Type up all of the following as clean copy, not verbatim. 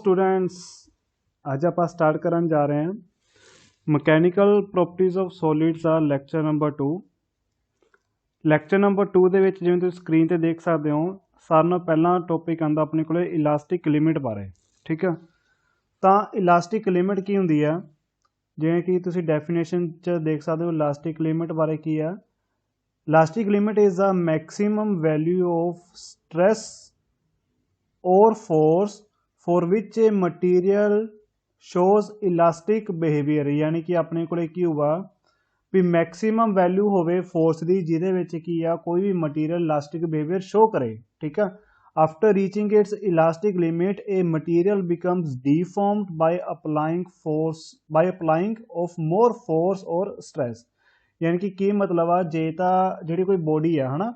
Students आज आप start करन जा रहे हैं ਮਕੈਨੀਕਲ ਪ੍ਰੋਪਰਟੀਜ਼ ਆਫ ਸੋਲਿਡਸ ਦਾ ਲੈਕਚਰ ਨੰਬਰ 2। ਲੈਕਚਰ ਨੰਬਰ 2 ਦੇ ਵਿੱਚ ਜਿਵੇਂ ਤੁਸੀਂ ਸਕਰੀਨ ਤੇ ਦੇਖ ਸਕਦੇ ਹੋ ਸਾਰਿਆਂ ਨਾਲੋਂ ਪਹਿਲਾਂ ਟੌਪਿਕ ਆਂਦਾ ਆਪਣੇ ਕੋਲੇ ਇਲਾਸਟਿਕ ਲਿਮਿਟ ਬਾਰੇ। ਠੀਕ ਹੈ, ਤਾਂ ਇਲਾਸਟਿਕ ਲਿਮਿਟ ਕੀ ਹੁੰਦੀ ਆ, ਜਿਵੇਂ ਕਿ ਤੁਸੀਂ ਡੈਫੀਨੇਸ਼ਨ 'ਚ ਦੇਖ ਸਕਦੇ ਹੋ ਇਲਾਸਟਿਕ ਲਿਮਿਟ ਬਾਰੇ ਕੀ ਆ। Elastic limit is a maximum value of stress or force for which a material shows elastic behavior, यानी कि अपने को की होगा भी मैक्सिमम वैल्यू होवे फोर्स दी जिहदे विच की आ कोई भी मटीरियल इलास्टिक बिहेवियर शो करे। ठीक है, after reaching it's elastic limit A material becomes deformed by applying of more force और स्ट्रेस। यानी कि की मतलब आ जे तां जिहड़ी कोई बॉडी है ना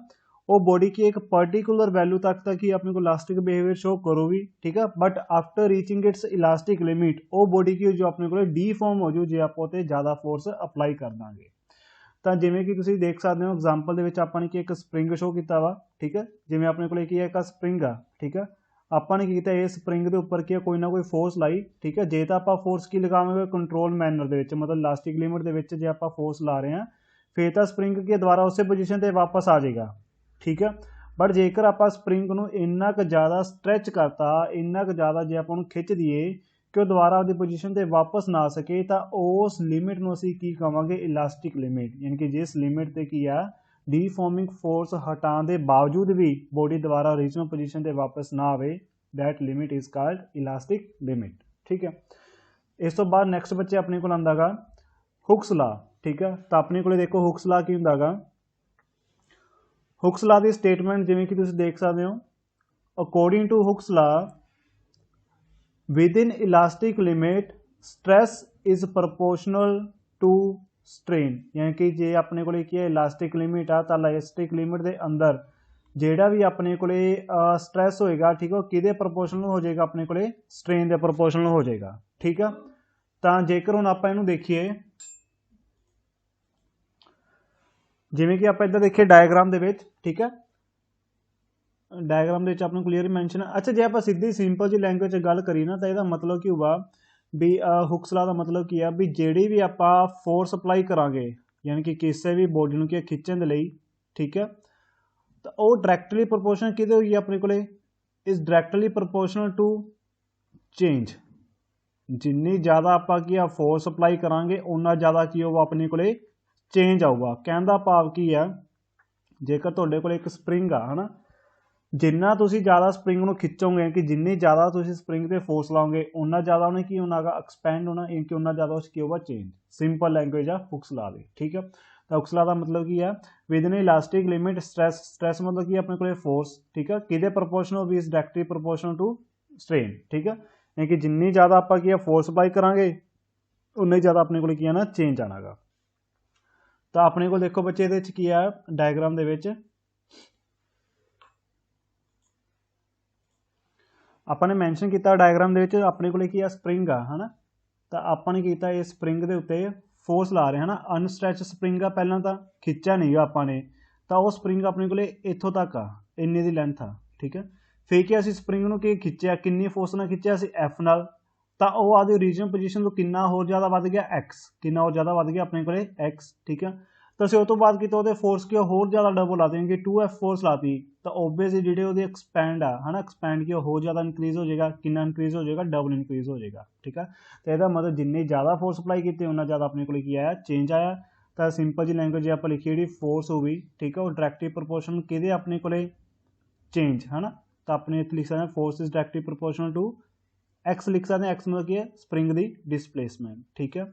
वो बॉडी की एक पर्टिकुलर वैल्यू तक ही अपने को इलास्टिक बिहेवियर शो करोगी। ठीक है, but after reaching it's elastic limit वो बॉडी की जो अपने को डीफॉर्म हो जू जे आप ज़्यादा फोर्स अप्लाई कर देंगे। तो जिमें कि तुम देख सकते हो एग्जाम्पल के कि एक स्प्रिंग शो किया वा। ठीक है, जिमें अपने को एक स्प्रिंग आ। ठीक है, आपने की किया इस स्प्रिंग के उपर की कोई ना कोई फोर्स लाई। ठीक है, जे तो आप फोर्स की लगावे कंट्रोल मैनर के मतलब इलास्टिक लिमिट के जे आप फोर्स ला रहे हैं फिर तो स्प्रिंग के द्वारा उस पोजीशन पर वापस आ जाएगा। ठीक है, बट जेकर आप स्प्रिंग को इन्ना क ज़्यादा स्ट्रैच करता इन्ना क ज़्यादा जे आप खिंच दिए कि वो दोबारा अपनी पोजीशन पर वापस ना आ सके तो उस लिमिट में असीं की कहांगे इलास्टिक लिमिट। यानी कि जिस लिमिट ते की आ डीफॉर्मिंग फोर्स हटाने के बावजूद भी बॉडी दोबारा ओरिजिनल पोजीशन पर वापस ना आवे, that limit is called elastic limit. ठीक है, इस तो बाद नैक्सट बच्चे अपने को आंदा गा हुक्स लॉ। ठीक है, तो अपने को देखो हुक्स लॉ की हुंदा गा। हुक्स लॉ की स्टेटमेंट जिवें कि तुसीं देख सकते हो, according to Hooke's law within elastic limit stress is proportional to strain. यानी कि जे अपने को इलास्टिक लिमिट आ तो इलास्टिक लिमिट के अंदर जेड़ा भी अपने को स्ट्रैस होएगा, ठीक है, किहदे प्रपोर्शनल हो जाएगा, अपने को स्ट्रेन के प्रपोर्शनल हो जाएगा। ठीक है, तो जेकर हुण आपां इहनूं देखीए जिवें कि आप इधर देखिए डायग्राम दे विच। ठीक है, डायग्राम दे विच अपने क्लीयर मैंशन है। अच्छा, जे आप सीधी सिंपल जी लैंग्वेज गल करिए ना तो यदा मतलब की होगा भी हुक्स लॉ का मतलब की है भी जिहड़ी भी आप फोर्स अप्लाई करांगे यानी कि किसी भी बॉडी नूं खिंचण दे लई, ठीक है, तो वो डायरैक्टली प्रोपोर्शनल किहदे होई अपने को is directly proportional to change. जिन्नी ज़्यादा आप फोर्स अप्लाई करांगे उन्ना ज़्यादा की होगा अपने को चेंज आऊगा। कहने का भाव की है, जेकर तुहाडे कोल एक स्प्रिंग आ है ना, जिन्ना तुसीं ज़्यादा स्प्रिंग नूं खिच्चोगे कि जिन्नी ज़्यादा तुसीं स्प्रिंग ते फोर्स लाओगे उन्ना ज़्यादा उन्हें की होना गा एक्सपैंड होना, कि उन्ना ज़्यादा उस की होगा चेंज। सिंपल लैंग्वेज आ हुक्स लॉ दी। ठीक है, तो हुक्स लॉ का मतलब की है within elastic limit stress मतलब कि अपने को फोर्स, ठीक है, किहदे प्रोपोर्शनल भी is directly proportional to strain. ठीक है, यानी कि जिन्नी ज़्यादा आप फोर्स अप्लाई करांगे उन्ना ही ज़्यादा अपने को की ना चेंज आना गा। तो अपने को देखो बच्चे ये की है डायग्राम दे विच आपने मैंशन किया डायग्राम दे विच अपने को की स्प्रिंग आ है ना, तो आपने किया इस स्प्रिंग के उत्ते फोर्स ला रहे हैं ना, अनस्ट्रैच स्प्रिंग आ, पहला तो खिंचा नहीं गा आपने, तो वो स्प्रिंग अपने को इत्थों तक आ इन्नी दी लेंथ आ। ठीक है, फिर कि असीं स्प्रिंग नूं कि खिंचिया किन्नी फोर्स नाल खिंचिया असीं एफ नाल, तो वह आदि ओरिजिनल पोजीशन तो कितना होर ज़्यादा वध गया एक्स, कितना होर ज़्यादा वध गया अपने को एक्स। ठीक है, तो असीं उस तो बाद किया फोर्स की होर ज़्यादा डबल लाती कि 2F फोर्स लाती, तो ओबवियसली जिहड़े उहदे एक्सपैंड है ना, एक्सपैंड किया होर ज़्यादा इंक्रीज़ हो जाएगा, कितना इंक्रीज़ हो जाएगा, डबल इंक्रीज़ हो जाएगा। ठीक है, तो यदा मतलब जिन्नी ज़्यादा फोर्स अप्लाई की उन्ना ज़्यादा अपने को आया चेंज आया। तो सिंपल जी लैंग्वेज आप लिखी जी फोर्स होगी, ठीक है, वो डायरैक्टली प्रोपोर्शनल किहदे अपने को चेंज है ना, तो अपने इत्थे लिख सकते हैं force is directly proportional to X लिख सकते हैं, एक्स मतलब की है स्प्रिंग दी डिसप्लेसमेंट। ठीक है,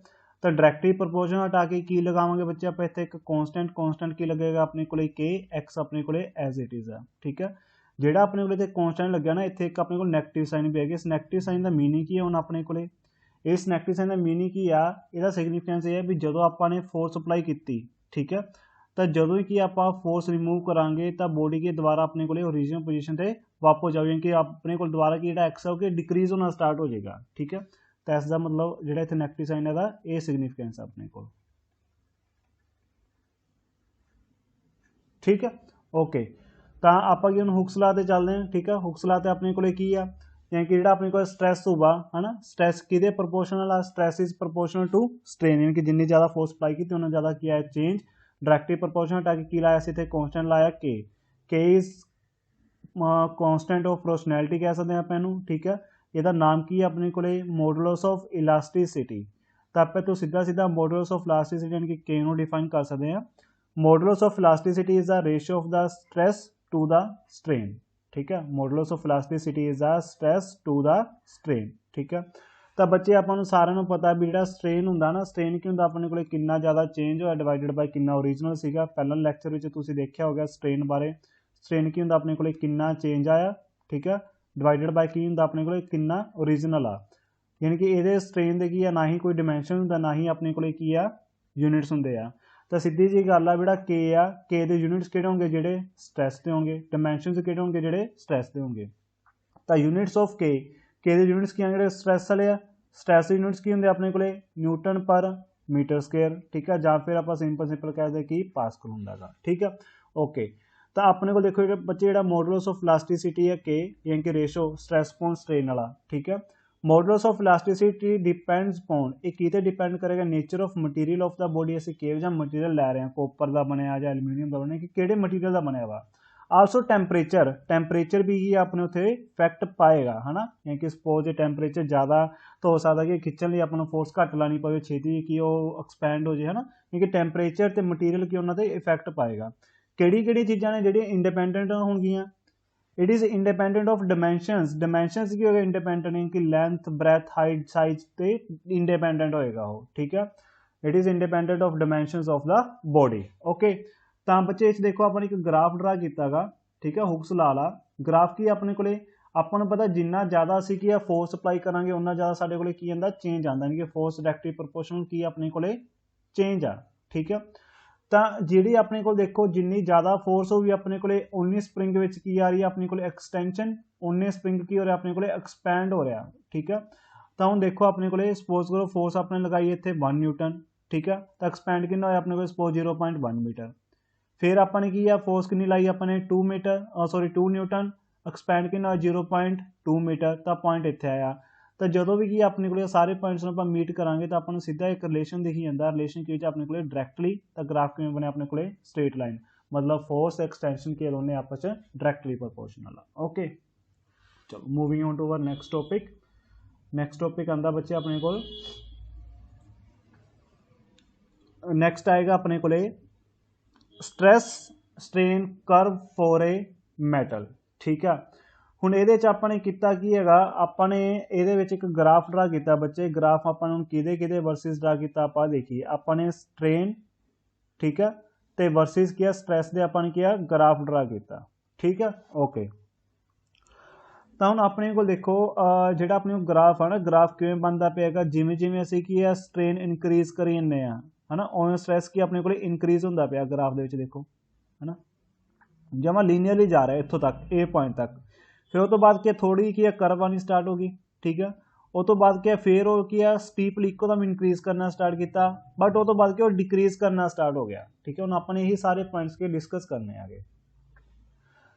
तो डायरैक्टली प्रोपोर्शनल हटा के की लगावांगे बच्चे आप इत्थे एक कांस्टेंट की लगेगा अपने को के एक्स अपने को एज इट इज़ है। ठीक है, जिहड़ा अपने को कांस्टेंट लग्या ना इत्थे एक अपने को नैगेटिव साइन भी है। इस नैगेटिव साइन का मीनिंग की है हुण अपने को इस नैगेटिव साइन का मीनिंग की आ, इहदा सिग्निफिकेंस ये है भी जदों आपां ने फोर्स अप्लाई की, ठीक है, तो जदों ही कि आप फोर्स रिमूव करांगे तो बॉडी के दोबारा अपने को ओरिजिनल पोजीशन से वापस जाओगे कि अपने को दोबारा कि एक्स है डिक्रीज होना स्टार्ट हो जाएगा। ठीक है, तो इसका मतलब जो इतने नैगेटिव साइन है ये सिग्निफिकेंस है अपने को। ठीक है, ओके, तो आप हुक्स लॉ ते चलते हैं। ठीक है, हुक्स लॉ ते अपने को की है यानी कि जिहड़ा अपने कोल स्ट्रैस होगा है ना, स्ट्रैस किहदे प्रोपोर्शनल आ, stress is proportional to strain, यानी कि जिन्नी ज़्यादा फोर्स अप्लाई की उन्ना ज़्यादा की है चेंज डायरेक्टली प्रोपोर्शनल ताकि की लाया सी इत्थे कॉन्स्टेंट लाया के इज कॉन्स्टेंट ऑफ प्रोपोर्शनैलिटी कह सकते हैं आप इहनूं, ठीक है। ਇਹਦਾ नाम की है अपने को मॉडुलस ऑफ इलास्टिसिटी, तो आप तो सीधा सीधा मॉडुलस ऑफ इलास्टिसिटी यानी कि के ਨੂੰ डिफाइन कर सकते हैं। Modulus of elasticity is the ratio of the stress to the strain, ठीक है। Modulus of elasticity is the stress to the strain, ठीक है। तो बच्चे ਆਪਾਂ ਨੂੰ ਸਾਰਿਆਂ ਨੂੰ ਪਤਾ ਵੀ ਜਿਹੜਾ ਸਟ੍ਰੇਨ ਹੁੰਦਾ ਨਾ, ਸਟ੍ਰੇਨ ਕੀ ਹੁੰਦਾ ਆਪਣੇ ਕੋਲੇ ਕਿੰਨਾ ਜ਼ਿਆਦਾ ਚੇਂਜ ਹੋਇਆ ਡਿਵਾਈਡਡ ਬਾਈ ਕਿੰਨਾ ਓਰੀਜਨਲ ਸੀਗਾ। ਪਹਿਲਾਂ ਲੈਕਚਰ ਵਿੱਚ ਤੁਸੀਂ ਦੇਖਿਆ ਹੋਗਾ ਸਟ੍ਰੇਨ ਬਾਰੇ, ਸਟ੍ਰੇਨ ਕੀ ਹੁੰਦਾ ਆਪਣੇ ਕੋਲੇ ਕਿੰਨਾ ਚੇਂਜ ਆਇਆ, ਠੀਕ ਹੈ, डिवाइडेड बाय की ਹੁੰਦਾ ਆਪਣੇ ਕੋਲੇ ਕਿੰਨਾ ओरिजिनल आ, यानी कि ਇਹਦੇ ਸਟ੍ਰੇਨ ਦੇ ਕੀ ਆ ਨਾ ਹੀ ਕੋਈ ਡਾਈਮੈਂਸ਼ਨ ਹੁੰਦਾ ਨਾ ਹੀ ਆਪਣੇ ਕੋਲੇ ਕੀ ਆ ਯੂਨਿਟਸ ਹੁੰਦੇ ਆ। ਤਾਂ ਸਿੱਧੀ ਜੀ ਗੱਲ ਆ ਜਿਹੜਾ ਕੇ ਆ, ਕੇ ਦੇ ਯੂਨਿਟਸ ਕਿਹੜੇ ਹੋਣਗੇ ਜਿਹੜੇ ਸਟ੍ਰੈਸ ਦੇ ਹੋਣਗੇ, ਡਾਈਮੈਂਸ਼ਨਸ ਕਿਹੜੇ ਹੋਣਗੇ ਜਿਹੜੇ ਸਟ੍ਰੈਸ ਦੇ ਹੋਣਗੇ। ਤਾਂ ਯੂਨਿਟਸ ਆਫ ਕੇ, ਕੇ ਦੇ ਯੂਨਿਟਸ ਕੀ ਆ ਜਿਹੜੇ ਸਟ੍ਰੈਸ ਵਾਲੇ ਆ, ਸਟ੍ਰੈਸ ਦੇ ਯੂਨਿਟਸ ਕੀ ਹੁੰਦੇ ਆਪਣੇ ਕੋਲੇ ਨਿਊਟਨ ਪਰ ਮੀਟਰ ਸਕੁਅਰ, ਠੀਕ ਹੈ, ਜਾਂ ਫਿਰ ਆਪਾਂ ਸਿੰਪਲ ਕਹਿੰਦੇ ਕਿ ਪਾਸਕਲ ਹੁੰਦਾ ਗਾ, ठीक है, ओके। तो अपने को देखो बच्चे जो मॉडुलस ऑफ इलास्टिसिटी है के यानी कि रेशो स्ट्रेस अपॉन स्ट्रेन वाला, ठीक है। Modulus of elasticity depends upon, ये किते डिपेंड करेगा nature of material of the body, असीं किहो जिहा मटीरियल लै रहे हैं, कॉपर का बनया या एल्यूमीनियम का बनया कि किहड़े मटीरियल का बनया वा। आलसो टैंपरेचर, टैंपरेचर भी ही अपने उत्थे इफैक्ट पाएगा है ना, यानी कि सपोज टैंपरेचर ज़्यादा तो हो सकता कि खिंचण लई आपां नूं फोर्स घट लानी पवे, छेती कि वो एक्सपैंड हो जाए है ना, क्योंकि टैंपरेचर ते मटीरियल की उन्हां ते इफैक्ट पाएगा। ਕਿਹੜੀ ਚੀਜ਼ਾਂ ਨੇ ਜਿਹੜੀਆਂ ਇੰਡੀਪੈਂਡੈਂਟ ਹੋਣਗੀਆਂ, it is independent of dimensions, dimensions ਕੀ ਹੋਏਗਾ ਇੰਡੀਪੈਂਡੈਂਟ, ਕਿ ਲੈਂਥ ਬ੍ਰੈਥ ਹਾਈਟ ਸਾਈਜ਼ ਤੇ ਇੰਡੀਪੈਂਡੈਂਟ ਹੋਏਗਾ ਉਹ, ਠੀਕ ਹੈ। It is independent of dimensions of the body, okay. ਤਾਂ ਬੱਚੇ ਇਸ ਦੇਖੋ ਆਪਾਂ ਨੇ ਇੱਕ ਗ੍ਰਾਫ ਡਰਾ ਕੀਤਾਗਾ, ਠੀਕ ਹੈ, ਹੁਕਸ ਲਾ ਲਾ ਗ੍ਰਾਫ ਕੀ ਆਪਣੇ ਕੋਲੇ ਆਪਾਂ ਨੂੰ ਪਤਾ ਜਿੰਨਾ ਜ਼ਿਆਦਾ ਅਸੀਂ ਕੀ ਆ ਫੋਰਸ ਅਪਲਾਈ ਕਰਾਂਗੇ ਉਨਾ ਜ਼ਿਆਦਾ ਸਾਡੇ ਕੋਲੇ ਕੀ ਆਂਦਾ ਚੇਂਜ ਆਂਦਾ, ਯਾਨੀ ਕਿ ਫੋਰਸ ਡਾਇਰੈਕਟਲੀ ਪ੍ਰੋਪੋਰਸ਼ਨਲ ਕੀ ਆਪਣੇ ਕੋਲੇ ਚੇਂਜ ਆ, ਠੀਕ ਹੈ। ਤਾਂ ਜਿਹੜੀ ਆਪਣੇ ਕੋਲ ਦੇਖੋ ਜਿੰਨੀ ਜ਼ਿਆਦਾ ਫੋਰਸ ਹੋਊਗੀ ਆਪਣੇ ਕੋਲੇ ਉਨੀ ਸਪਰਿੰਗ ਵਿੱਚ ਕੀ ਆ ਰਹੀ ਹੈ ਆਪਣੇ ਕੋਲੇ ਐਕਸਟੈਂਸ਼ਨ, ਉਨੇ ਸਪਰਿੰਗ ਕੀ ਹੋ ਰਿਹਾ ਆਪਣੇ ਕੋਲੇ ਐਕਸਪੈਂਡ ਹੋ ਰਿਹਾ, ਠੀਕ ਹੈ। ਤਾਂ ਹੁਣ ਦੇਖੋ ਆਪਣੇ ਕੋਲੇ ਸਪੋਜ਼ ਕਰੋ ਫੋਰਸ ਆਪਣੇ ਲਗਾਈ ਇੱਥੇ 1 ਨਿਊਟਨ, ਠੀਕ ਹੈ, ਤਾਂ ਐਕਸਪੈਂਡ ਕਿੰਨਾ ਹੋਇਆ ਆਪਣੇ ਕੋਲ ਸਪੋਜ਼ 0.1 ਮੀਟਰ। ਫਿਰ ਆਪਾਂ ਨੇ ਕੀ ਆ ਫੋਰਸ ਕਿੰਨੀ ਲਾਈ ਆਪਾਂ ਨੇ 2 ਨਿਊਟਨ, ਐਕਸਪੈਂਡ ਕਿੰਨਾ ਹੋਇਆ 0.2 ਮੀਟਰ, ਤਾਂ ਪੁਆਇੰਟ ਇੱਥੇ ਆਇਆ। तो जो भी की अपने को सारे पॉइंट्स आप मीट करांगे तो अपन सीधा एक रिलेशन दिखी जाता, रिलेशन कि अपने को डायरैक्टली तो ग्राफ किमें बने अपने को स्ट्रेट लाइन, मतलब फोर्स एक्सटेंशन के दोनों आपस में डायरैक्टली प्रोपोर्शनल आ, ओके। चलो moving on to our next topic. Next topic आंदा बच्चे अपने को नेक्स्ट आएगा अपने को stress strain curve for a metal, ठीक है। ਹੁਣ ਇਹਦੇ 'ਚ ਆਪਾਂ ਨੇ ਕੀਤਾ ਕੀ ਹੈਗਾ, ਆਪਾਂ ਨੇ ਇਹਦੇ ਵਿੱਚ ਇੱਕ ਗ੍ਰਾਫ ਡਰਾ ਕੀਤਾ ਬੱਚੇ। ਗ੍ਰਾਫ ਆਪਾਂ ਨੂੰ ਕਿਹਦੇ ਵਰਸਿਸ ਡਰਾ ਕੀਤਾ ਆਪਾਂ ਦੇਖੀਏ। ਆਪਾਂ ਨੇ ਸਟ੍ਰੇਨ, ਠੀਕ ਹੈ, ਤੇ ਵਰਸਿਸ ਕੀ ਆ ਸਟ੍ਰੈਸ ਦੇ ਆਪਾਂ ਨੇ ਕੀ ਆ ਗ੍ਰਾਫ ਡਰਾ ਕੀਤਾ, ਠੀਕ ਹੈ, ਓਕੇ। ਤਾਂ ਹੁਣ ਆਪਣੇ ਕੋਲ ਦੇਖੋ ਜਿਹੜਾ ਆਪਣੇ ਕੋਲ ਗ੍ਰਾਫ ਆ ਨਾ, ਗ੍ਰਾਫ ਕਿਵੇਂ ਬਣਦਾ ਪਿਆਗਾ, ਜਿਵੇਂ ਜਿਵੇਂ ਅਸੀਂ ਕੀ ਆ ਸਟ੍ਰੇਨ ਇਨਕਰੀਜ਼ ਕਰੀ ਜਾਂਦੇ ਆ ਹੈ ਨਾ, ਉਵੇਂ ਸਟ੍ਰੈਸ ਕੀ ਆਪਣੇ ਕੋਲ ਇਨਕਰੀਜ਼ ਹੁੰਦਾ ਪਿਆ ਗ੍ਰਾਫ ਦੇ ਵਿੱਚ ਦੇਖੋ ਹੈ ਨਾ, ਜਮਾਂ ਲੀਨੀਅਰਲੀ ਜਾ ਰਿਹਾ ਇੱਥੋਂ ਤੱਕ ਇਹ ਪੁਆਇੰਟ ਤੱਕ। फिर उस तो बाद क्या थोड़ी की कर्व आनी स्टार्ट होगी, ठीक है। उस तो बाद क्या फिर वो क्या स्टीपली इकोदम इनक्रीज करना स्टार्ट किया, बट उस तो बाद क्या डिक्रीज करना स्टार्ट हो गया, ठीक है। हम अपने यही सारे पॉइंट्स के डिस्कस करने आगे।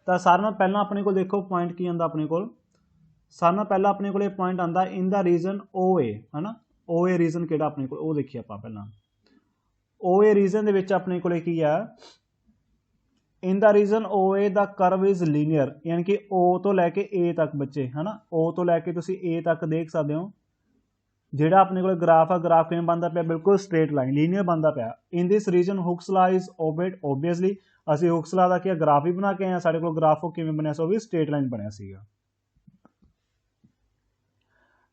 तो सारे नाल पहला अपने को देखो पॉइंट की आंदा अपने को, सारे नाल पहला अपने को पॉइंट आंदा इन द रीजन ओ ए है ना। ओ ए रीजन किहड़ा अपने को वो देखिए आप पहला ओ ए रीजन दे विच अपने को की है in the region O A the curve is linear, यानी कि ओ तो लैके ए तक बच्चे है ना, ओ तो लैके तुसी ए तक देख सकते हो। जिहड़ा अपने को ग्राफ है, ग्राफ किवें बनदा पिया बिल्कुल स्ट्रेट लाइन लीनियर बनदा पिया। In this region Hooke's law is obeyed, obviously असीं हुक्स लॉ दा क्या ग्राफ ही बना के आए, साडे कोल ग्राफ किवें बनिया सो भी स्ट्रेट लाइन बनिया सीगा।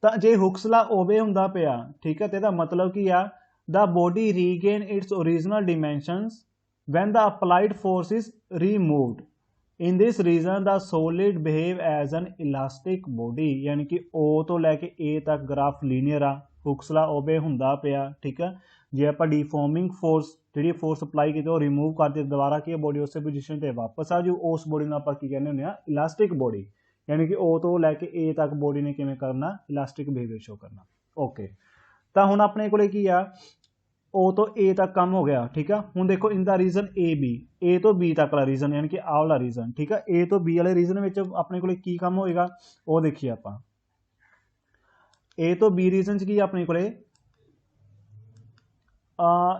तां जे हुक्स लॉ ओबे हुंदा पिया, ठीक है, ते दा मतलब की आ the body regain its original dimensions when the applied force is removed. In this reason the solid behave as an elastic body, यानी कि O तो लैके A तक ग्राफ लीनियर आ, हुक्स लॉ ओबे हुंदा पिया, ठीक है। जे आप डिफॉर्मिंग फोर्स जी फोर्स अप्लाई की रिमूव करते दोबारा की बॉडी उस पोजिशन पर वापस आ जाऊ, उस बॉडी को आप कहने होंगे इलास्टिक बॉडी, यानी कि O तो लैके A तक बॉडी ने किवें करना इलास्टिक बिहेवियर शो करना, ओके। तो हुण अपने को आ ओ तो ए तक कम हो गया, ठीक है। हुण देखो इन द रीजन ए तो बी तक वाला रीजन, यानी कि आ वाला रीजन, ठीक है। ए तो बी वाले रीजन में अपने को की कम होएगा वो देखिए आप, ए तो बी रीजन च की अपने को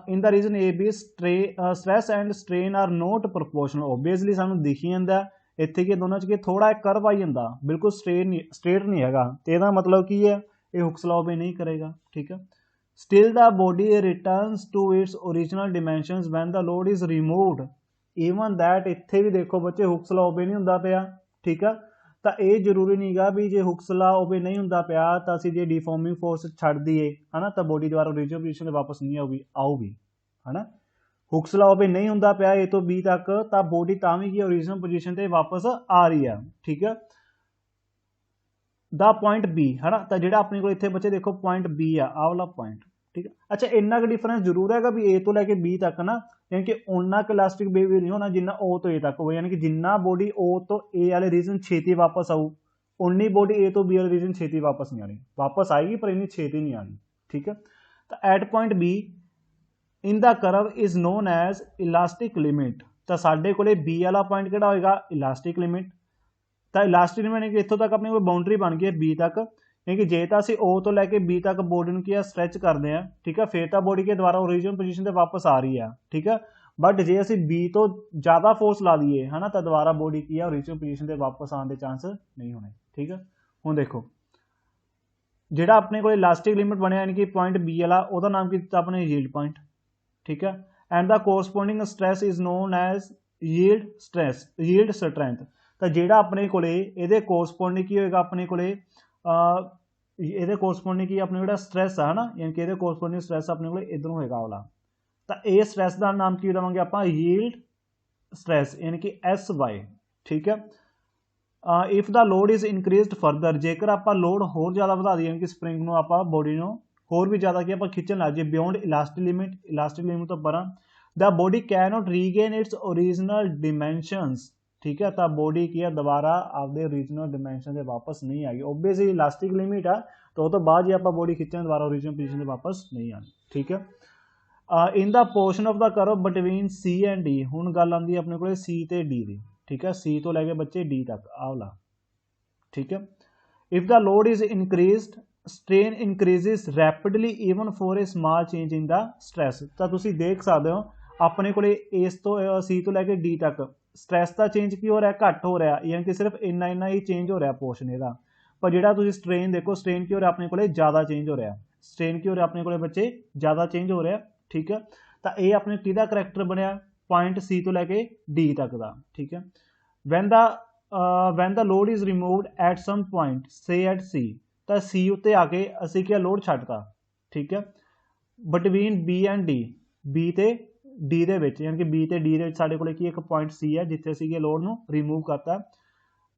in the region A B stress and strain are not proportional obviously सानू दिखी जाता इत्थे कि दोनों च थोड़ा एक कर्व आई जाता बिल्कुल स्ट्रेट नहीं हैगा तो यदा मतलब की है ये हुक्स लॉ ओबे नहीं करेगा ठीक है। Still the body returns to its original dimensions when the load is removed even that इत्थे भी देखो बच्चे हुक्स लॉ ओबे नहीं हुंदा पिया ठीक है। तो ये जरूरी नहीं गा भी जो हुक्स लॉ ओबे नहीं हुंदा पिया तो असीं जे डिफॉर्मिंग फोर्स छड्ड दईए है ना तो बॉडी दोबारा ओरिजिनल पोजीशन ते वापस नहीं आऊगी है ना। हुक्स लॉ ओबे नहीं हुंदा पिया ए तो बी तक तो बॉडी तां भी की ओरिजिनल पोजीशन ते वापस आ रही है ठीक है। द पॉइंट बी है ना तो जो अपने को इतने बच्चे देखो पॉइंट बी आ वाला पॉइंट ठीक है। अच्छा इन्ना का डिफरेंस जरूर है भी ए तो लैके बी तक ना यानी कि उन्ना का इलास्टिक बिहेवियर नहीं होना जिन्ना ओ तो ए तक हो यानी कि जिन्ना बॉडी ओ तो ए वाले रीजन छेती वापस आऊ उन्नी बॉडी ए तो बी वाले रीजन छेती वापस नहीं आनी वापस आएगी पर इन्नी छेती नहीं आनी ठीक है। तो at point B in the curve is known as elastic limit तो साडे कोले बी वाला पॉइंट किहड़ा होएगा इलास्टिक लिमिट तो इलास्टिक लिमिट यानी कि इत्थों तक अपनी कोई बाउंड्री बन गई है बी तक क्योंकि जे तो असं ओ तो लैके बी तक बॉडी में क्या स्ट्रैच करते हैं ठीक है फिर तो बॉडी के द्वारा ओरिजिनल पोजीशन से वापस आ रही है ठीक है। बट जे असं बी तो ज़्यादा फोर्स ला दिए है ना तो दोबारा बॉडी की है ओरिजिनल पोजीशन से वापस आने के चांस नहीं होने ठीक है। हुण देखो जिहड़ा अपने को इलास्टिक लिमिट बनया यानी कि पॉइंट बी वाला ਉਹਦਾ नाम की अपने यील्ड पॉइंट ठीक है। And the corresponding stress is known as yield strength तो जिहड़ा अपने को ये कोरस्पोंडिंग की होएगा अपने को ये कोरस्पोंडिंग की अपने जो स्ट्रैस है ना यानी कि कोरस्पोंडिंग स्ट्रैस अपने को इधर होएगा वाला तो ये स्ट्रैस का नाम की देवांगे आप यील्ड स्ट्रैस यानी कि एस वाई ठीक है। If the load is increased further जेकर आप लोड होर ज़्यादा बढ़ा दी यानी कि स्प्रिंग को आप बॉडी को होर भी ज़्यादा कि आप खिंचन लग जाए बियॉन्ड इलास्टिक लिमिट तो पर the body can not regain its original dimensions ठीक है। तो बॉडी की है दोबारा आपके ओरिजिनल डिमेंशन से वापस नहीं आएगी ओबीअसली इलास्टिक लिमिट है तो बाद ही आप बॉडी खिंचने दोबारा ओरिजिनल पोजीशन से वापस नहीं आनी ठीक है। In the portion of the curve between C and D हुण गल आती अपने को सी ते डी दी ठीक है सी तो लैके बच्चे डी तक आवला ठीक है। If the load is increased strain increases rapidly even for a small change in the stress तो तुसीं देख सकते हो अपने को इस तो सी तो लैके डी तक स्ट्रैस का चेंज की हो रहा है घट हो रहा है यानी कि सिर्फ इन्ना ही चेंज हो रहा है पोर्शन ਇਹਦਾ पर ਜਿਹੜਾ ਤੁਸੀਂ स्ट्रेन देखो स्ट्रेन की हो रहा है अपने को ज़्यादा चेंज हो रहा है स्ट्रेन की हो रहा है अपने को बच्चे ज़्यादा चेंज हो रहा है ठीक है। तो ये अपने किहदा करैक्टर बनया पॉइंट सी तो लैके डी तक का ठीक है। When the load is removed at some point से एट सी तो सी उत्ते आके असी क्या लोड छड्डता ठीक है between B and D B ते डी दे विच यानी कि बी ते डी दे विच साडे कोले की एक पॉइंट सी है जिथे असीं लोड नूं रिमूव करता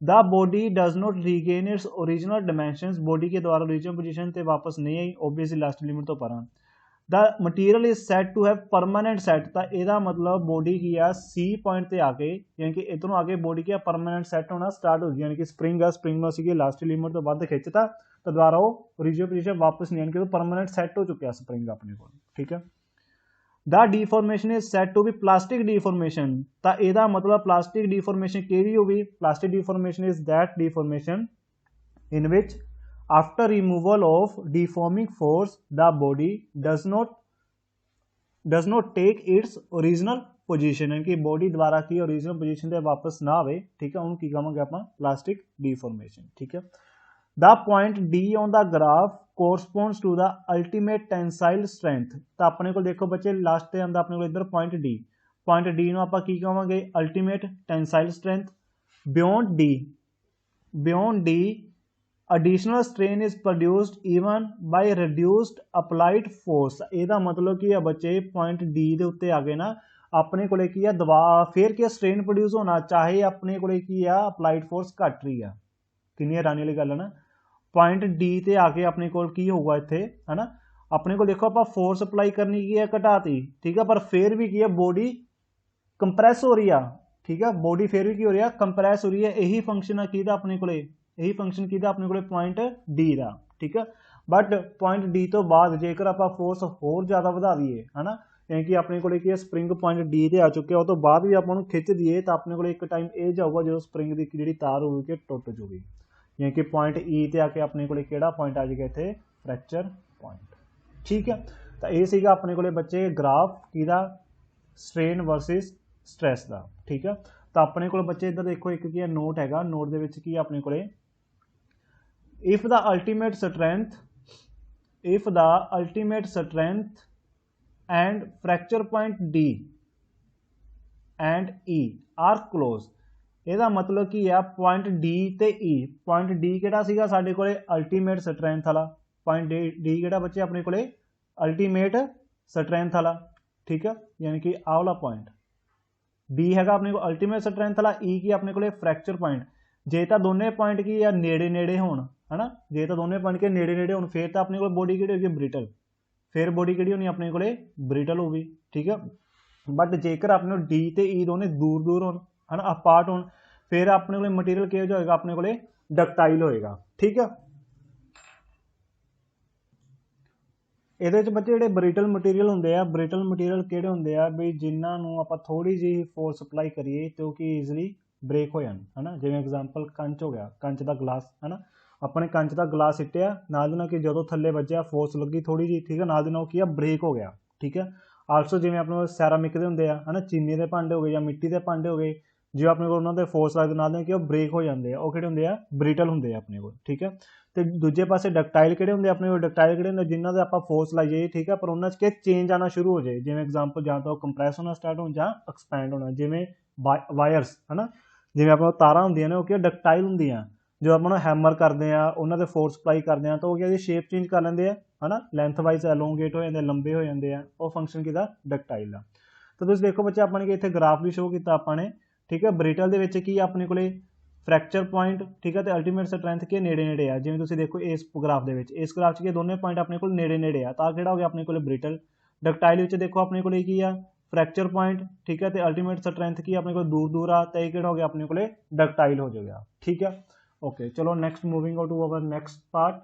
the body does not regain its original dimensions body के द्वारा ओरिजिनल पोजीशन ते वापस नहीं आई ओबीअसली लास्ट लिमिट तो पर the material is set to have permanent set तो यदा मतलब बॉडी की आ सी पॉइंट ते आके यानी कि इधरों आके बॉडी की परमानेंट सैट होना स्टार्ट हो गया यानी कि स्प्रिंग में असीं लास्ट लिमिट तो वध खिंचता तो दोबारा वो ओरिजिनल पोजीशन वापस नहीं यानी कि परमानेंट सैट हो चुका स्प्रिंग अपने को ठीक है। The deformation is set to be plastic deformation तो यदा मतलब प्लास्टिक डिफॉर्मेशन केड़ी होगी plastic deformation is that deformation in which after removal of deforming force the body does not take its original position यानी कि बॉडी द्वारा की original position से वापस ना आए ठीक है उन्होंने की कहांगे आप प्लास्टिक डिफॉर्मेशन ठीक है। The point D on the graph corresponds to the ultimate tensile strength तो अपने को देखो बच्चे लास्ट से आंदा अपने को इधर पॉइंट डी नूं आपां की कहांगे ultimate tensile strength beyond D additional strain is produced even by reduced applied force ਇਹਦਾ मतलब की है बच्चे पॉइंट डी ਦੇ ਉੱਤੇ आ गए ना अपने को की है दबा फिर क्या स्ट्रेन प्रोड्यूस होना चाहे अपने को की है अप्लाइड फोर्स घट रही है कितनी हैरानी वाली गल है ना पॉइंट डी ते आके अपने को की होगा इत्थे है ना अपने को देखो आप फोर्स अप्लाई करनी की है घटाती ठीक है पर फिर भी की है बॉडी कंप्रैस हो रही है ठीक है बॉडी फिर भी की हो रही है कंप्रैस हो रही है यही फंक्शन है कि अपने को यही फंक्शन की अपने को पॉइंट डी का ठीक है। बट पॉइंट डी तो बाद जेकर आप फोर्स होर ज़्यादा बढ़ा दीए है ना यानी कि अपने को स्प्रिंग पॉइंट डी ते आ चुके उस तो बाद भी आप खिंच दिए तो अपने को एक टाइम ये जाऊगा जो स्प्रिंग की जी तार होगी कि टुट जूगी यानी कि पॉइंट ई ते आके अपने को किहड़ा पॉइंट आ जाएगा इत्थे फ्रैक्चर पॉइंट। ठीक है, तो ये सीगा अपने को बच्चे ग्राफ किहदा स्ट्रेन वर्सिस स्ट्रैस का। ठीक है, तो अपने को बच्चे इधर देखो एक की नोट हैगा, नोट दे विच की अपने को if the ultimate strength and fracture point D and E R close, ਇਹਦਾ मतलब की है पॉइंट डी ते ई। पॉइंट डी ਕਿਹੜਾ ਸੀਗਾ ਸਾਡੇ ਕੋਲੇ ਅਲਟੀਮੇਟ ਸਟਰੈਂਥ ਵਾਲਾ, पॉइंट डी ਕਿਹੜਾ ਬੱਚੇ ਆਪਣੇ ਕੋਲੇ ਅਲਟੀਮੇਟ ਸਟਰੈਂਥ ਵਾਲਾ। ठीक है, यानी कि ਆਹ ਵਾਲਾ पॉइंट डी हैगा अपने को अल्टीमेट स्ट्रेंथ वाला, ई की अपने को फ्रैक्चर पॉइंट। जे तो दोनों पॉइंट की या नेड़े नेड़े होण है ना, जे तो दोनों पॉइंट के नेड़े नेड़े होण फिर तो अपने को बॉडी किहड़ी होगी ब्रिटल, फिर बॉडी किहड़ी होनी अपने को ब्रिटल होगी। ठीक है, बट जेकर अपने डी ते ई दोनों दूर दूर होण है ना, अपार्ट होण, फिर अपने को मटीरियल किहो जिहा होएगा अपने को डक्टाइल होएगा। ठीक है, ਇਹਦੇ ਵਿੱਚ ਬੱਚੇ ਜਿਹੜੇ ਬ੍ਰਿਟਲ ਮਟੀਰੀਅਲ ਹੁੰਦੇ ਆ, ਬ੍ਰਿਟਲ ਮਟੀਰੀਅਲ ਕਿਹੜੇ ਹੁੰਦੇ ਆ ਵੀ ਜਿਨ੍ਹਾਂ ਨੂੰ ਆਪਾਂ ਥੋੜੀ ਜਿਹੀ ਫੋਰਸ ਅਪਲਾਈ ਕਰੀਏ ਤੇ ਉਹ ਕੀ ਈਜ਼ੀਲੀ ਬ੍ਰੇਕ ਹੋ ਜਾਣ ਹੈ ਨਾ। ਜਿਵੇਂ ਐਗਜ਼ਾਮਪਲ ਕੰਚ ਹੋ ਗਿਆ, ਕੰਚ ਦਾ ਗਲਾਸ ਹੈ ਨਾ, ਆਪਣੇ ਕੰਚ ਦਾ ਗਲਾਸ ਸਿੱਟਿਆ ਨਾਲ ਦੀ ਨਾਲ ਕਿ ਜਦੋਂ ਥੱਲੇ ਵੱਜਿਆ ਫੋਰਸ ਲੱਗੀ ਥੋੜੀ ਜਿਹੀ, ਠੀਕ ਹੈ, ਨਾਲ ਦੀ ਨਾਲ ਕੀ ਆ ਬ੍ਰੇਕ ਹੋ ਗਿਆ। ਠੀਕ ਹੈ, ਆਲਸੋ ਜਿਵੇਂ ਆਪਣੇ ਕੋਲ ਸੈਰਾਮਿਕ ਦੇ ਹੁੰਦੇ ਆ ਹੈ ਨਾ, ਚੀਨੀ ਦੇ ਭਾਂਡੇ ਹੋ ਗਏ ਜਾਂ ਮਿੱਟੀ ਦੇ ਭਾਂਡੇ ਹੋ ਗਏ, ਜੇ ਆਪਣੇ ਕੋਲ ਉਹਨਾਂ ਦੇ ਫੋਰਸ ਲੱਗਦੇ ਨਾਲ ਦੀ ਕਿ ਉਹ ਬ੍ਰੇਕ ਹੋ ਜਾਂਦੇ ਆ, ਉਹ ਕਿਹੜੇ ਹੁੰਦੇ ਆ ਬ੍ਰਿਟਲ ਹੁੰਦੇ ਆ ਆਪਣੇ ਕੋਲ। ਠੀਕ ਹੈ, ਤੇ ਦੂਜੇ ਪਾਸੇ ਡਕਟਾਈਲ ਕਿਹੜੇ ਹੁੰਦੇ ਆਪਣੇ ਕੋਲ, ਡਕਟਾਈਲ ਕਿਹੜੇ ਹੁੰਦੇ ਜਿਨ੍ਹਾਂ ਦੇ ਆਪਾਂ ਫੋਰਸ ਲਾਈਏ, ਠੀਕ ਹੈ, ਪਰ ਉਹਨਾਂ 'ਚ ਕਿ ਚੇਂਜ ਆਉਣਾ ਸ਼ੁਰੂ ਹੋ ਜਾਏ। ਜਿਵੇਂ ਐਗਜ਼ਾਮਪਲ ਜਾਂ ਤਾਂ ਕੰਪਰੈਸ ਹੋਣਾ ਸਟਾਰਟ ਹੋਣ ਜਾਂ ਐਕਸਪੈਂਡ ਹੋਣਾ, ਜਿਵੇਂ ਵਾਇਰਸ ਹੈ ਨਾ, ਜਿਵੇਂ ਆਪਾਂ ਤਾਰਾਂ ਹੁੰਦੀਆਂ ਨੇ ਉਹ ਕੀ ਡਕਟਾਈਲ ਹੁੰਦੀਆਂ, ਜਦੋਂ ਆਪਾਂ ਨੂੰ ਹੈਮਰ ਕਰਦੇ ਆ ਉਹਨਾਂ ਦੇ ਫੋਰਸ ਅਪਲਾਈ ਕਰਦੇ ਆ ਤਾਂ ਉਹ ਕੀ ਸ਼ੇਪ ਚੇਂਜ ਕਰ ਲੈਂਦੇ ਆ ਹੈ ਨਾ, ਲੈਂਥ ਵਾਈਜ਼ ਐਲੋਂਗੇਟ ਹੋ ਜਾਂਦੇ, ਲੰਬੇ ਹੋ ਜਾਂਦੇ ਆ, ਉਹ ਫੰਕਸ਼ਨ ਕਿਹਦਾ ਡਕਟਾਈਲ ਦਾ। ਤਾਂ ਤੁਸੀਂ ਦੇਖੋ ਬੱਚੇ ਆਪਾਂ ਨੇ ਕਿ ਇੱਥੇ ਗ੍ਰਾਫ ਵੀ ਸ਼ੋ ਕੀਤਾ ਆਪਾਂ ਨੇ। ठीक है, ब्रिटल ਦੇ ਵਿੱਚ ਕੀ ਆਪਣੇ ਕੋਲੇ फ्रैक्चर पॉइंट, ठीक है, तो अल्टीमेट स्ट्रेंथ के नेड़े नेड़े आ, जिवें तुसीं देखो इस ग्राफ दे विच, इस ग्राफ 'ਚ दोनों पॉइंट अपने को नेड़े नेड़े आ, तां किहड़ा हो गया अपने को ब्रिटल। डक्टाइल विच देखो अपने को की आ फ्रैक्चर पॉइंट, ठीक है, तो अल्टीमेट स्ट्रेंथ की अपने को दूर दूर आ, तो यह किहड़ा हो गया अपने को डक्टाइल हो जाएगा। ठीक है, ओके, चलो next moving on to our next part.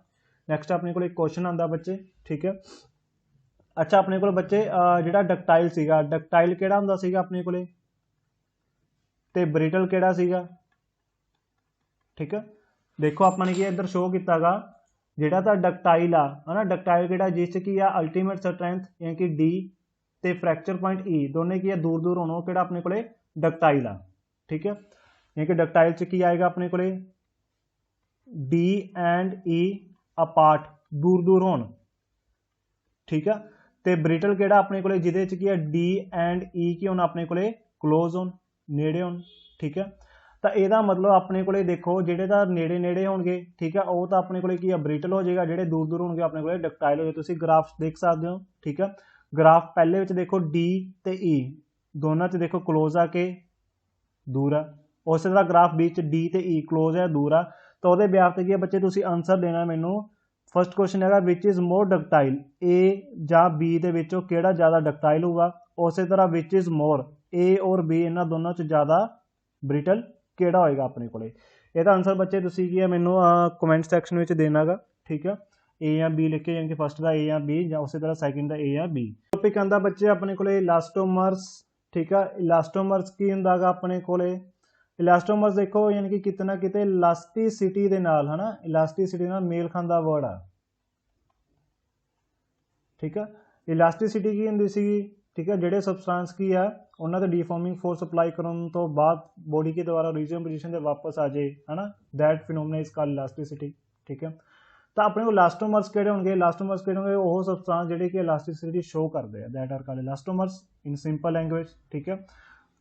Next अपने को क्वेश्चन आंदा बच्चे। ठीक है, अच्छा अपने को बच्चे जिहड़ा डक्टाइल सीगा, डक्टाइल किहड़ा हुंदा सीगा अपने को ते ब्रिटल किहड़ा सीगा। ठीक है, देखो आपने की इधर शो किया गा जिहड़ा तां डक्टाइल आ है ना, डक्टाइल किहड़ा जिस च की आ अल्टीमेट स्ट्रेंथ यानी कि डी ते फ्रैक्चर पॉइंट ई दोनों की दूर दूर होना, किहड़ा अपने को डक्टाइल आ। ठीक है, यानी कि डक्टाइल च की आएगा अपने को डी एंड ई अपार्ट, दूर दूर होन। ठीक है, ते ब्रिटल किहड़ा अपने को जिहदे च की डी एंड ई की होना अपने को क्लोज होन, नेड़े होन। ठीक है, तो यदा मतलब अपने को देखो जेडे तो नेड़े नेड़े होंगे, ठीक है, वो तो अपने को ब्रिटल हो जाएगा, जेडे दूर दूर होंगे अपने को डक्टाइल हो जाए। तुसीं ग्राफ देख सकते हो। ठीक है, ग्राफ पहले विच देखो डी ते ई दोनों च देखो क्लोज आके दूर है, उस तरह ग्राफ बी च डी ते ई क्लोज है दूर है, तो वो ब्याह ते की बच्चे तुसीं आंसर देना मैनू। फर्स्ट क्वेश्चन है विच इज़ मोर डक्टाइल, ए जां बी दे विचों किहड़ा ज़्यादा डक्टाइल होगा। उस तरह विच इज़ मोर, ए और बी इन्हां दोनों च ज़्यादा ब्रिटल किहड़ा होएगा अपने को। इसदा आंसर बच्चे तुसीं की मैनू कमेंट सैक्शन में देना गा। ठीक है, ए या बी लिख के, यानी कि फर्स्ट का ए या बी या उस तरह सैकेंड का ए या बी। टॉपिक आंदा बच्चे अपने को इलास्टोमर्स। ठीक है, इलास्टोमर्स की हुंदा गा अपने को इलास्टोमर्स देखो यानी कि कितना किते इलास्टिसिटी दे नाल है ना, इलास्टिसिटी नाल मेल खांदा वर्ड आ। ठीक है, इलास्टिसिटी की हुंदी सी, ठीक है, जेडे सबसटेंस की है उन्होंने डिफॉर्मिंग फोर्स अप्लाई करने तो बाद बॉडी के द्वारा ओरिजिनल पोजीशन से वापस आ जाए है ना, that phenomena is called elasticity. ठीक है, तो अपने को इलास्टोमर्स किहड़े होंगे, इलास्टोमर्स किहड़े होंगे वो सबसटेंस जेडे कि इलास्टिसिटी शो करते हैं, that are called elastomers in simple language. ठीक है,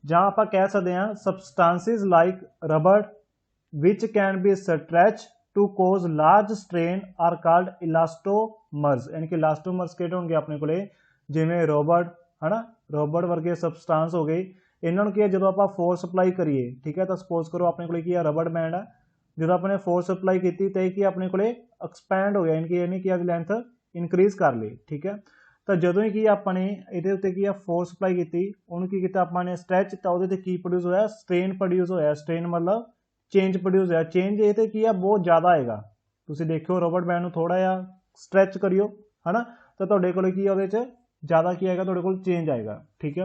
जहाँ आप कह सकते हैं substances like rubber which can be stretch to cause large strain are called elastomers, यानी कि इलास्टोमर्स किहड़े होंगे अपने को जिवें रबर है ना, रबर वर्गे सबसटेंस हो गए, इन्होंने की जो आप फोर्स अप्लाई करिए। ठीक है, तो सपोज करो अपने को रबर बैंड है, जो अपने फोर्स अप्लाई की तो कि अपने को एक्सपैंड हो गया, इनकी कि लेंथ इनक्रीज कर ली। ठीक है, तो जो ही अपने ये उत्ते की फोर्स अप्लाई की उन्होंने की अपने स्ट्रैच, तो वो की प्रोड्यूस होया स्ट्रेन प्रोड्यूस होया, स्ट्रेन मतलब चेंज प्रोड्यूस होया, चेंज ये की बहुत ज़्यादा आएगा। तुम देखो रबर बैंड में थोड़ा जहा स्ट्रैच करियो है ना, तो तुहाडे कोल की ज़्यादा की आएगा, तुहाडे कोल चेंज आएगा। ठीक है,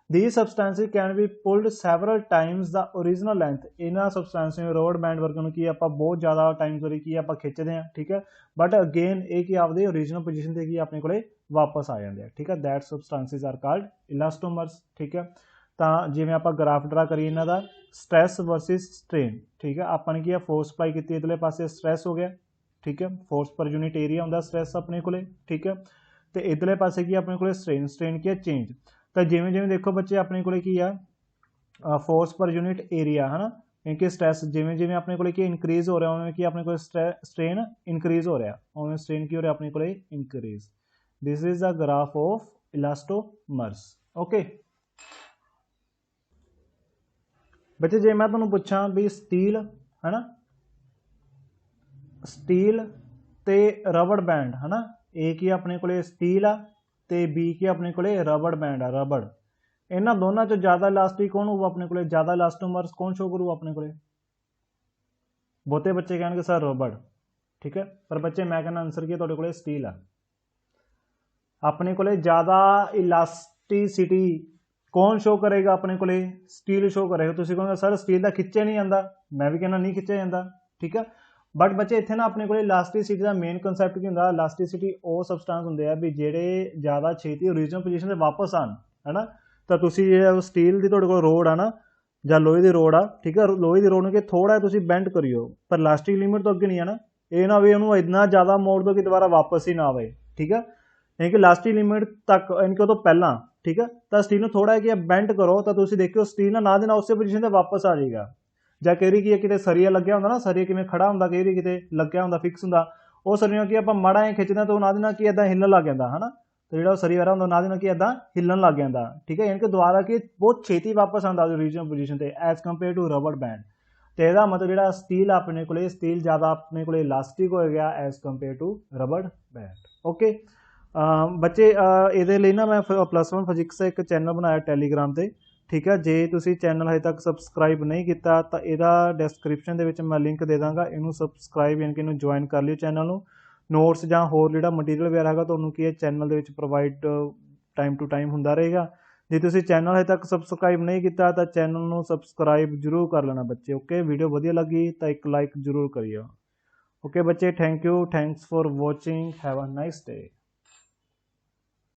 These substances can be pulled several times the original length। ਇਹਨਾਂ ਸਬਸਟੈਂਸ ਨੂੰ ਰਬੜ ਬੈਂਡ ਵਰਗਾਂ ਨੂੰ ਕੀ ਆਪਾਂ ਬਹੁਤ ਜ਼ਿਆਦਾ ਟਾਈਮ ਤੋਂ ਕੀ ਆਪਾਂ ਖਿੱਚਦੇ ਹਾਂ, ਠੀਕ ਹੈ, ਬਟ ਅਗੇਨ ਇਹ ਕੀ ਆਪਦੇ ਓਰੀਜਨਲ ਪੋਜੀਸ਼ਨ ਤੇ ਕੀ ਆਪਣੇ ਕੋਲੇ ਵਾਪਸ ਆ ਜਾਂਦੇ ਆ, ਠੀਕ ਹੈ। ਦੈਟ ਸਬਸਟੈਂਸਿਸ ਆਰ ਕਾਲਡ ਇਲਾਸਟੋਮਰਸ, ਠੀਕ ਹੈ। ਤਾਂ ਜਿਵੇਂ ਆਪਾਂ ਗ੍ਰਾਫ ਡਰਾ ਕਰੀਏ ਇਹਨਾਂ ਦਾ ਸਟ੍ਰੈਸ ਵਰਸਿਸ ਸਟ੍ਰੇਨ, ਠੀਕ ਹੈ। ਆਪਾਂ ਨੇ ਕੀ ਆ ਫੋਰਸ ਅਪਲਾਈ ਕੀਤੀ, ਇਧਰਲੇ ਪਾਸੇ ਸਟ੍ਰੈਸ ਹੋ ਗਿਆ, ਠੀਕ ਹੈ, ਫੋਰਸ ਪਰ ਯੂਨਿਟ ਏਰੀਆ ਹੁੰਦਾ ਸਟ੍ਰੈਸ ਆਪਣੇ ਕੋਲੇ, ਠੀਕ ਹੈ। ਤੇ ਇਧਰਲੇ ਪਾਸੇ ਕੀ ਆਪਣੇ ਕੋਲੇ ਸਟ੍ਰੇਨ, ਸਟ੍ਰੇਨ ਕੀ ਹੈ ਚੇਂਜ। ਤਾਂ ਜਿਵੇਂ ਜਿਵੇਂ ਦੇਖੋ ਬੱਚੇ ਆਪਣੇ ਕੋਲੇ ਕੀ ਆ ਫੋਰਸ ਪਰ ਯੂਨਿਟ ਏਰੀਆ ਹੈ ਨਾ, ਕਿਉਂਕਿ ਸਟ੍ਰੈਸ ਜਿਵੇਂ ਜਿਵੇਂ ਆਪਣੇ ਕੋਲੇ ਕੀ ਇਨਕਰੀਜ਼ ਹੋ ਰਿਹਾ ਉਵੇਂ ਕੀ ਆਪਣੇ ਕੋਲੇ ਸਟ੍ਰੇਨ ਇਨਕਰੀਜ਼ ਹੋ ਰਿਹਾ, ਉਵੇਂ ਸਟ੍ਰੇਨ ਕੀ ਹੋ ਰਿਹਾ ਆਪਣੇ ਕੋਲੇ increase. This is a graph of elastomers, okay. ਬੱਚੇ ਜੇ ਮੈਂ ਤੁਹਾਨੂੰ ਪੁੱਛਾਂ ਵੀ ਸਟੀਲ ਹੈ ਨਾ, ਸਟੀਲ ਤੇ ਰਬੜ ਬੈਂਡ ਹੈ ਨਾ, ए की अपने को स्टील आ ते बी की अपने को रबड़ बैंड आ रबड़, इन्होंने दोनों चो ज़्यादा इलास्टिक कौन होगा अपने को, ज़्यादा इलास्टोमर्स कौन शो करूँ अपने को? बहुते बच्चे कहेंगे सर रबड़, ठीक है, पर बच्चे मैं कहना आंसर की तुहाडे कोले स्टील आ। अपने को ज़्यादा इलास्टिसिटी कौन शो करेगा अपने को? स्टील शो करेगा। तुसीं कहोगे सर स्टील का खिंचा नहीं आंदा, मैं भी कहना नहीं खिंचा जाता, ठीक है। बट बच्चे इत्थे ना अपने को इलास्टिसिटी का मेन कंसैप्ट की होंदा, इलास्टिसिटी वो सबसटेंस होंदे आ भी ਜਿਹੜੇ ਜ਼ਿਆਦਾ ਛੇਤੀ ओरिजिनल पोजीशन ਤੇ ਵਾਪਸ ਆਣ, है ना। ਤਾਂ ਤੁਸੀਂ ਜਿਹੜਾ ਸਟੀਲ ਦੀ ਤੁਹਾਡੇ ਕੋਲ ਰੋਡ ਆ ਨਾ ਜਾਂ ਲੋਹੇ ਦੀ ਰੋਡ ਆ, ਠੀਕ ਹੈ, ਲੋਹੇ ਦੀ ਰੋਡ ਨੂੰ ਕਿ ਥੋੜਾ ਤੁਸੀਂ ਬੈਂਡ ਕਰਿਓ, ਪਰ ਇਲਾਸਟਿਕ ਲਿਮਿਟ ਤੋਂ ਅੱਗੇ ਨਹੀਂ ਆ ਨਾ, ਇਹ ਨਾ ਵੀ ਉਹਨੂੰ ਇੰਨਾ ਜ਼ਿਆਦਾ ਮੋੜ ਦੋ ਕਿ ਦੁਬਾਰਾ ਵਾਪਸ ਹੀ ਨਾ ਆਵੇ, ਠੀਕ ਹੈ। ਯਾਨੀ ਕਿ ਇਲਾਸਟਿਕ ਲਿਮਿਟ ਤੱਕ ਯਾਨੀ ਕਿ ਉਹ ਤੋਂ ਪਹਿਲਾਂ, ਠੀਕ ਹੈ। ਤਾਂ ਸਟੀਲ ਨੂੰ ਥੋੜਾ ਜਿਹਾ ਬੈਂਡ ਕਰੋ ਤਾਂ ਤੁਸੀਂ ਦੇਖਿਓ ਸਟੀਲ ਨਾ ਦੇ ਨਾਲ ਉਸੇ ਪੋਜੀਸ਼ਨ ਤੇ ਵਾਪਸ ਆ ਜਾਏਗਾ। ਜਾਂ ਕਈ ਵਾਰੀ ਕੀ ਹੈ ਕਿਤੇ ਸਰੀਆ ਲੱਗਿਆ ਹੁੰਦਾ ਨਾ, ਸਰੀਆ ਕਿਵੇਂ ਖੜਾ ਹੁੰਦਾ, ਕਈ ਵਾਰੀ ਕਿਤੇ ਲੱਗਿਆ ਹੁੰਦਾ ਫਿਕਸ ਹੁੰਦਾ, ਉਹ ਸਰੀਆ ਨੂੰ ਕੀ ਆਪਾਂ ਮਾੜਾ ਜਿਹਾ ਖਿੱਚਦੇ ਤਾਂ ਉਹ ਨਾਲ ਦੀ ਨਾਲ ਕੀ ਇੱਦਾਂ ਹਿੱਲਣ ਲੱਗ ਜਾਂਦਾ, ਹੈ ਨਾ। ਤੇ ਜਿਹੜਾ ਉਹ ਸਰੀਆ ਵਾਲਾ ਹੁੰਦਾ ਨਾਲ ਦੀ ਨਾਲ ਕੀ ਇੱਦਾਂ ਹਿੱਲਣ ਲੱਗ ਜਾਂਦਾ, ਠੀਕ ਹੈ। ਯਾਨੀ ਕਿ ਦੁਬਾਰਾ ਕੀ ਬਹੁਤ ਛੇਤੀ ਵਾਪਸ ਆਉਂਦਾ ਓਰੀਜਨਲ ਪੋਜੀਸ਼ਨ ਤੇ as compare to rubber band. ਤੇ ਇਹਦਾ ਮਤਲਬ ਜਿਹੜਾ ਸਟੀਲ ਆਪਣੇ ਕੋਲੇ ਸਟੀਲ ਜ਼ਿਆਦਾ ਆਪਣੇ ਕੋਲੇ ਇਲਾਸਟਿਕ ਹੋ ਗਿਆ as compare to rubber band, okay. ਬੱਚੇ ਇਹਦੇ ਲਈ ਨਾ ਮੈਂ +1 ਫਿਜ਼ਿਕਸ ਦਾ ਇੱਕ ਚੈਨਲ ਬਣਾਇਆ ਟੈਲੀਗ੍ਰਾਮ ਤੇ, ठीक है। जे तुसी चैनल हजे तक सबसक्राइब नहीं किया तो यदा डिस्क्रिप्शन दे विच मैं लिंक दे दांगा, इनू सबसक्राइब यानी कि इनू ज्वाइन कर लियो चैनल नू। नोट्स जां होर जिहड़ा मटीरियल वगैरह है तुहानूं की चैनल दे विच प्रोवाइड टाइम टू टाइम हुंदा रहेगा। जे तुसी चैनल हजे तक सबसक्राइब नहीं किया तो चैनल नू सबसक्राइब जरूर कर लेना बच्चे, ओके। वीडियो वधिया लगी तो एक लाइक जरूर करियो, ओके बच्चे। Thank you, thanks for watching, have a nice day.